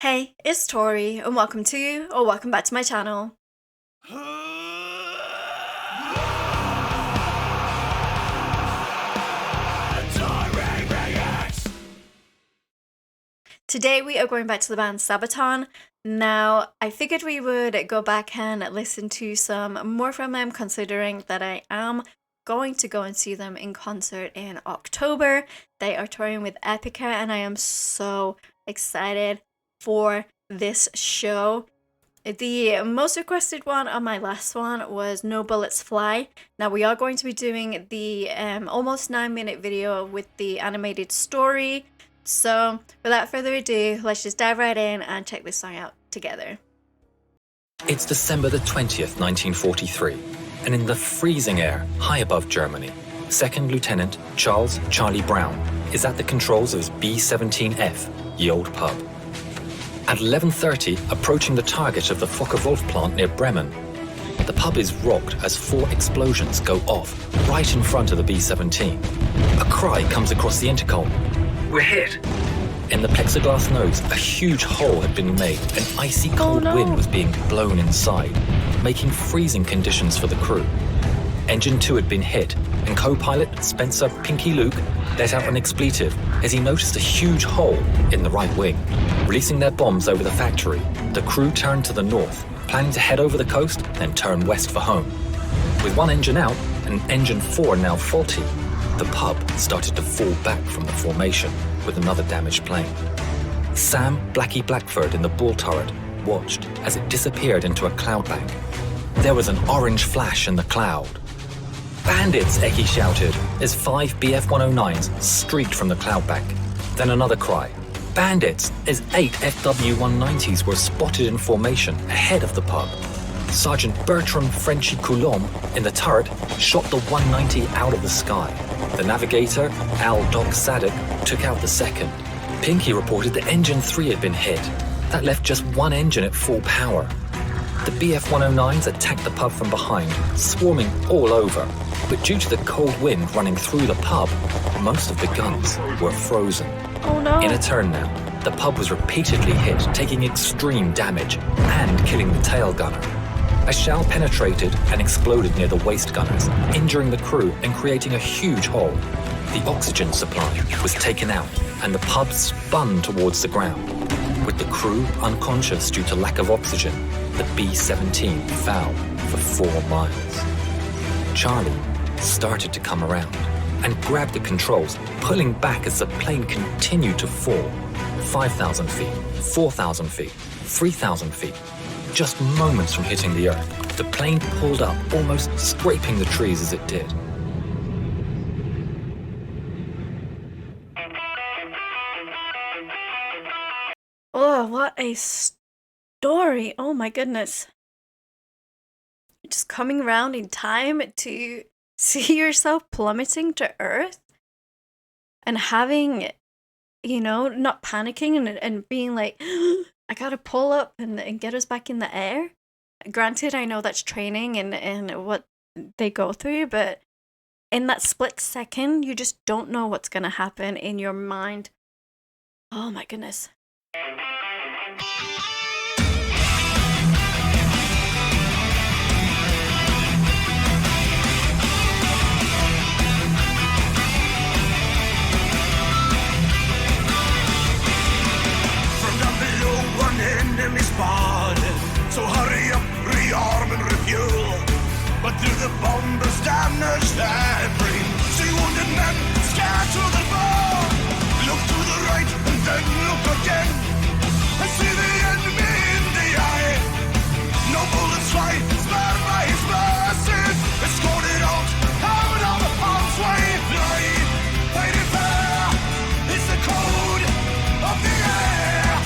Hey, it's Tori, and welcome back to my channel. Today we are going back to the band Sabaton. Now, I figured we would go back and listen to some more from them, considering that I am going to go and see them in concert in October. They are touring with Epica, and I am so excited for this show. The most requested one on my last one was No Bullets Fly. Now we are going to be doing the almost 9-minute video with the animated story. So without further ado, let's just dive right in and check this song out together. It's December the 20th, 1943, and in the freezing air high above Germany, Second Lieutenant Charles Charlie Brown is at the controls of his B-17F, ye old pub. At 11:30, approaching the target of the Fokker-Wulf plant near Bremen, the pub is rocked as 4 explosions go off right in front of the B-17. A cry comes across the intercom. "We're hit!" In the plexiglass nose, a huge hole had been made. An icy cold wind was being blown inside, making freezing conditions for the crew. Engine 2 had been hit, and co-pilot Spencer Pinky Luke let out an expletive as he noticed a huge hole in the right wing. Releasing their bombs over the factory, the crew turned to the north, planning to head over the coast, then turn west for home. With one engine out and engine 4 now faulty, the pub started to fall back from the formation with another damaged plane. Sam Blackie Blackford in the bull turret watched as it disappeared into a cloud bank. There was an orange flash in the cloud. "Bandits!" Eki shouted as 5 BF-109s streaked from the cloud bank. Then another cry. "Bandits!" as 8 FW-190s were spotted in formation ahead of the pub. Sergeant Bertram Frenchy Coulomb in the turret shot the 190 out of the sky. The navigator, Al Doc Sadek, took out the second. Pinky reported that engine 3 had been hit. That left just one engine at full power. The BF-109s attacked the pub from behind, swarming all over. But due to the cold wind running through the pub, most of the guns were frozen. Oh no! In a turn now, the pub was repeatedly hit, taking extreme damage and killing the tail gunner. A shell penetrated and exploded near the waist gunners, injuring the crew and creating a huge hole. The oxygen supply was taken out and the pub spun towards the ground. With the crew unconscious due to lack of oxygen, the B-17 fell for 4 miles. Charlie started to come around and grabbed the controls, pulling back as the plane continued to fall. 5,000 feet, 4,000 feet, 3,000 feet. Just moments from hitting the earth, the plane pulled up, almost scraping the trees as it did. Oh, what a story! Oh my goodness. Just coming around in time to see yourself plummeting to Earth and having, not panicking and being like, I gotta pull up and get us back in the air. Granted, I know that's training and what they go through, but in that split second, you just don't know what's gonna happen in your mind. Oh my goodness. So hurry up, rearm and refuel. But through the bombers damage that bring, see wounded men scatter the ball. Look to the right and then look again, and see the enemy in the eye. No bullets fly, spared by his mercy. Escorted out of harm's way. Fight it fair is the code of the air.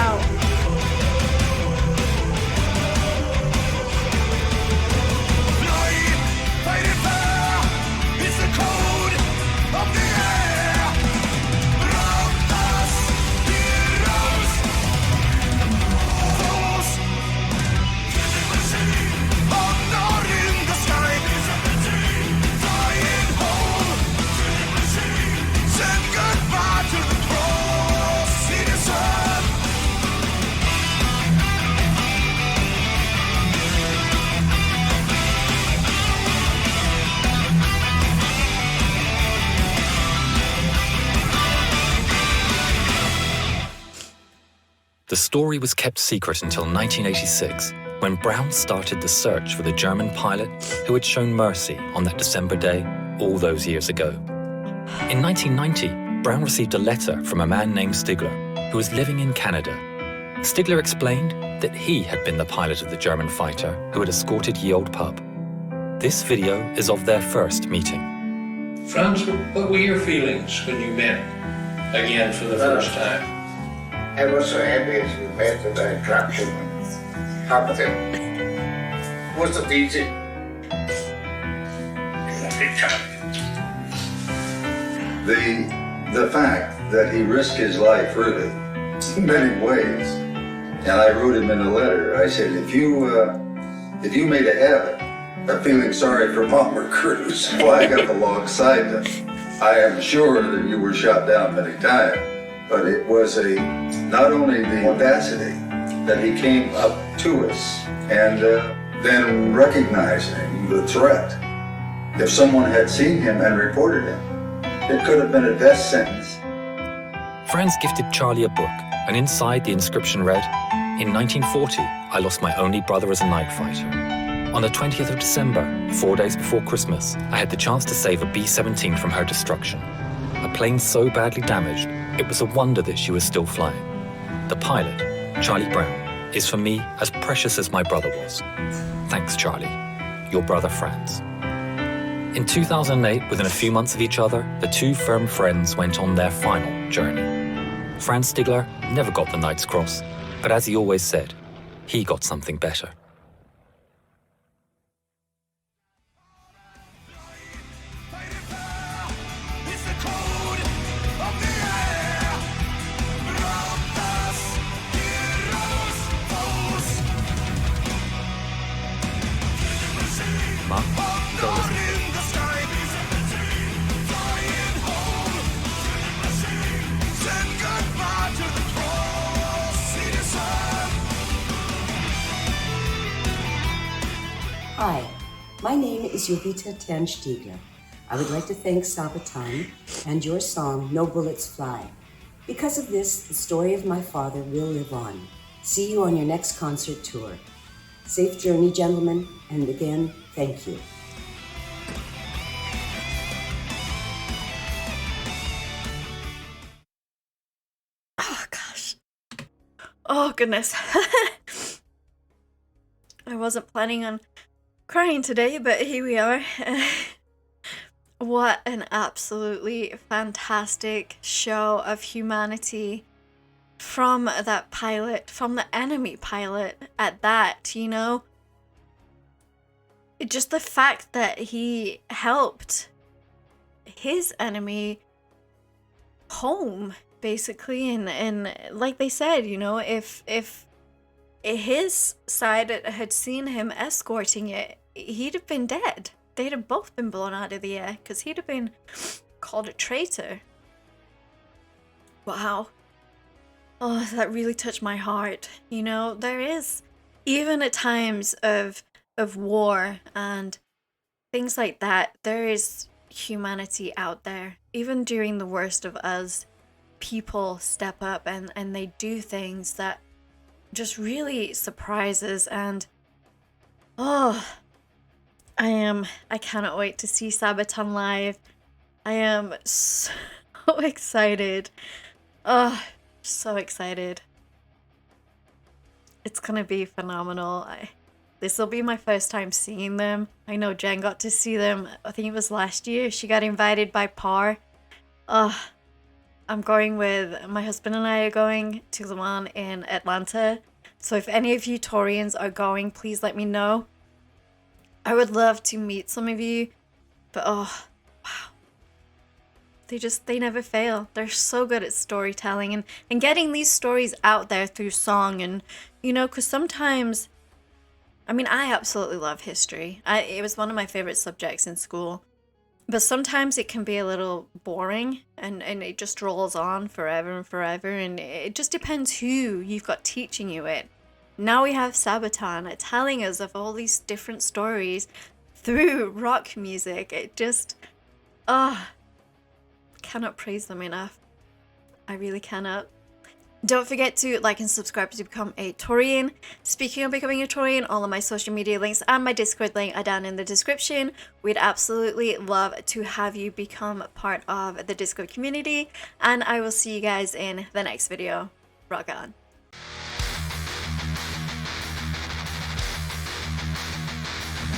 Wow. The story was kept secret until 1986, when Brown started the search for the German pilot who had shown mercy on that December day all those years ago. In 1990, Brown received a letter from a man named Stigler, who was living in Canada. Stigler explained that he had been the pilot of the German fighter who had escorted Ye Olde Pub. This video is of their first meeting. Franz, what were your feelings when you met again for the first time? I was so happy as we met that I dropped him. Happy. Wasn't easy. The fact that he risked his life really in many ways, and I wrote him in a letter. I said, if you made a habit of feeling sorry for bomber crews flying up alongside them, I am sure that you were shot down many times. But it was not only the audacity that he came up to us and then recognizing the threat. If someone had seen him and reported him, it could have been a death sentence. Franz gifted Charlie a book, and inside the inscription read, "In 1940, I lost my only brother as a night fighter. On the 20th of December, 4 days before Christmas, I had the chance to save a B-17 from her destruction. A plane so badly damaged, it was a wonder that she was still flying. The pilot, Charlie Brown, is for me as precious as my brother was. Thanks, Charlie. Your brother Franz." In 2008, within a few months of each other, the two firm friends went on their final journey. Franz Stigler never got the Knight's Cross, but as he always said, he got something better. Mom, go listen. Hi, my name is Jovita Tan Stiegler. I would like to thank Sabaton and your song, No Bullets Fly. Because of this, the story of my father will live on. See you on your next concert tour. Safe journey, gentlemen, and again, thank you. Oh, gosh. Oh, goodness. I wasn't planning on crying today, but here we are. What an absolutely fantastic show of humanity from that pilot, from the enemy pilot at that, you know? Just the fact that he helped his enemy home, basically, and like they said, you know, if his side had seen him escorting it, he'd have been dead. They'd have both been blown out of the air because he'd have been called a traitor. Wow. Oh, that really touched my heart. You know, there is, even at times of war and things like that, there is humanity out there. Even during the worst of us, people step up and they do things that just really surprises. And I cannot wait to see Sabaton live. I am so excited. Oh, so excited. It's gonna be phenomenal. This will be my first time seeing them. I know Jen got to see them, I think it was last year. She got invited by Par. Oh, I'm going with my husband and I are going to the one in Atlanta. So if any of you Taurians are going, please let me know. I would love to meet some of you, but oh, wow. They never fail. They're so good at storytelling and getting these stories out there through song. And, you know, because sometimes, I mean, I absolutely love history. It was one of my favorite subjects in school. But sometimes it can be a little boring and it just rolls on forever and forever. And it just depends who you've got teaching you it. Now we have Sabaton telling us of all these different stories through rock music. It just, cannot praise them enough. I really cannot. Don't forget to like and subscribe to become a Taurian. Speaking of becoming a Taurian, all of my social media links and my Discord link are down in the description. We'd absolutely love to have you become part of the Discord community. And I will see you guys in the next video. Rock on.